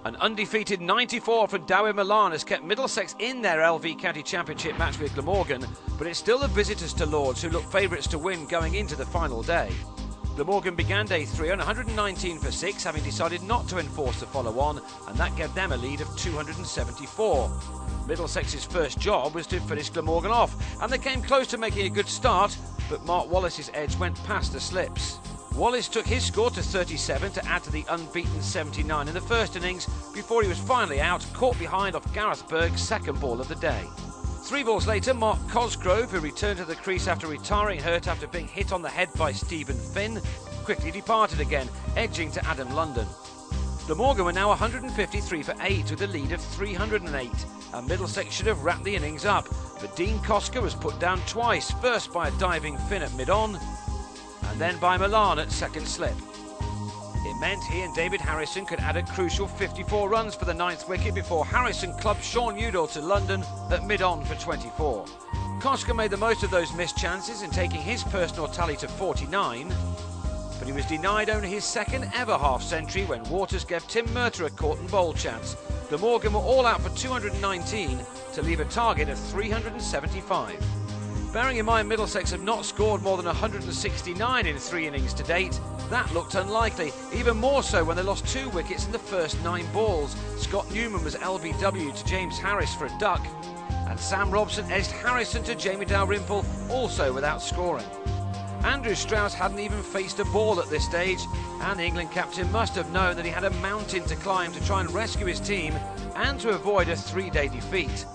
An undefeated 94 for Malan has kept Middlesex in their LV County Championship match with Glamorgan, but it's still the visitors to Lords who look favourites to win going into the final day. Glamorgan began day 3 on 119 for 6, having decided not to enforce the follow-on, and that gave them a lead of 274. Middlesex's first job was to finish Glamorgan off, and they came close to making a good start, but Mark Wallace's edge went past the slips. Wallace took his score to 37 to add to the unbeaten 79 in the first innings before he was finally out, caught behind off Gareth Berg's second ball of the day. 3 balls later, Mark Cosgrove, who returned to the crease after retiring hurt after being hit on the head by Stephen Finn, quickly departed again, edging to Adam London. Glamorgan were now 153 for 8 with a lead of 308, and Middlesex should have wrapped the innings up, but Dean Koska was put down twice, first by a diving Finn at mid-on, and then by Malan at second slip. It meant he and David Harrison could add a crucial 54 runs for the 9th wicket before Harrison clubbed Sean Udall to London at mid-on for 24. Koska made the most of those missed chances in taking his personal tally to 49, but he was denied only his second ever half-century when Waters gave Tim Murtagh a caught and bowl chance. Glamorgan were all out for 219 to leave a target of 375. Bearing in mind Middlesex have not scored more than 169 in 3 innings to date, that looked unlikely, even more so when they lost 2 wickets in the first 9 balls. Scott Newman was LBW to James Harris for a duck, and Sam Robson edged Harrison to Jamie Dalrymple, also without scoring. Andrew Strauss hadn't even faced a ball at this stage, and the England captain must have known that he had a mountain to climb to try and rescue his team and to avoid a 3-day defeat.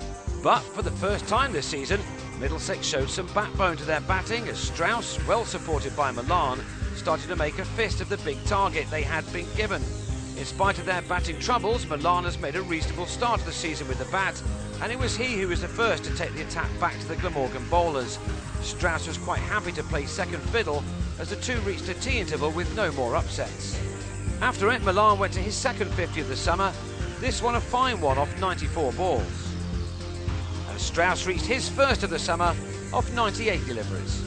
But for the first time this season, Middlesex showed some backbone to their batting as Strauss, well supported by Malan, started to make a fist of the big target they had been given. In spite of their batting troubles, Malan has made a reasonable start to the season with the bat, and it was he who was the first to take the attack back to the Glamorgan bowlers. Strauss was quite happy to play second fiddle as the two reached a tea interval with no more upsets. After it, Malan went to his second 50 of the summer, this one a fine one off 94 balls. And Strauss reached his first of the summer off 98 deliveries.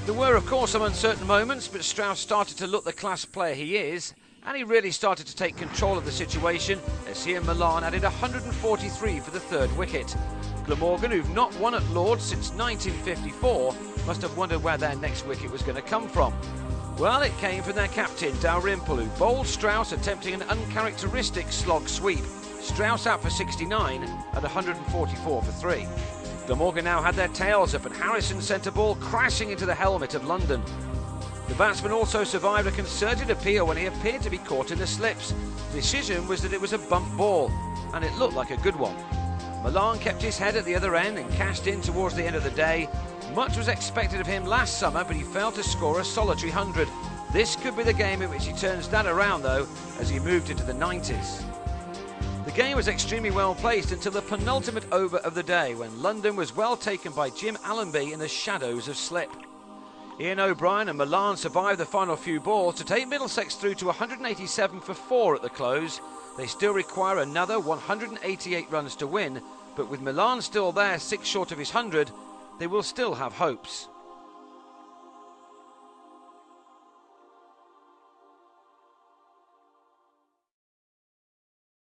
There were of course some uncertain moments, but Strauss started to look the class player he is, and he really started to take control of the situation as he and Malan added 143 for the 3rd wicket. Glamorgan, who've not won at Lords since 1954, must have wondered where their next wicket was going to come from. Well, it came from their captain, Dalrymple, who bowled Strauss, attempting an uncharacteristic slog sweep. Strauss out for 69 at 144 for 3. Glamorgan now had their tails up and Harrison sent a ball crashing into the helmet of London. The batsman also survived a concerted appeal when he appeared to be caught in the slips. The decision was that it was a bump ball, and it looked like a good one. Malan kept his head at the other end and cashed in towards the end of the day. Much was expected of him last summer, but he failed to score a solitary 100. This could be the game in which he turns that around though, as he moved into the 90s. The game was extremely well placed until the penultimate over of the day, when London was well taken by Jim Allenby in the shadows of slip. Ian O'Brien and Malan survived the final few balls to take Middlesex through to 187 for 4 at the close. They still require another 188 runs to win, but with Malan still there 6 short of his 100, they will still have hopes.